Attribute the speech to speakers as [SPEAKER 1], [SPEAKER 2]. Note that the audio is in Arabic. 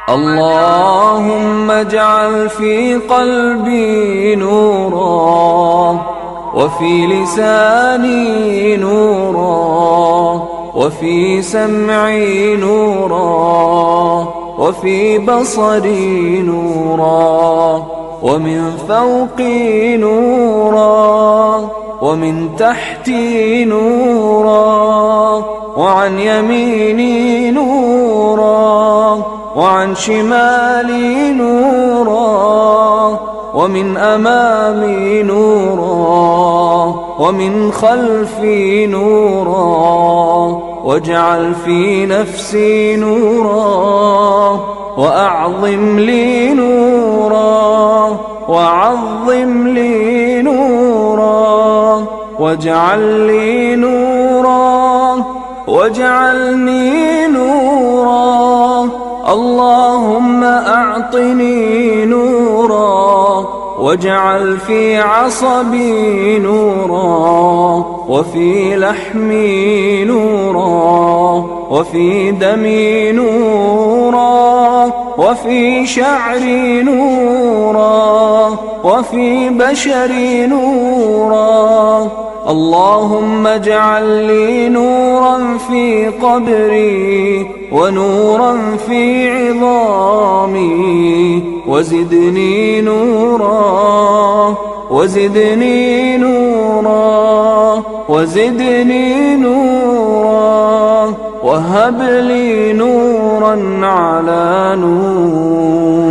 [SPEAKER 1] اللهم اجعل في قلبي نورا، وفي لساني نورا، وفي سمعي نورا، وفي بصري نورا، ومن فوقي نورا، ومن تحتي نورا، وعن يميني نورا، وعن شمالي نورا، ومن أمامي نورا، ومن خلفي نورا، واجعل في نفسي نورا، وأعظم لي نورا، وعظم لي نورا، واجعل لي نورا، واجعلني نورا. اللهم أعطني نورا، واجعل في عصبي نورا، وفي لحمي نورا، وفي دمي نورا، وفي شعري نورا، وفي بشري نورا. اللهم اجعل لي نورا في قبري، ونورا في عظامي، وزدني نورا، وزدني نورا، وزدني نورا، وهب لي نورا على نور.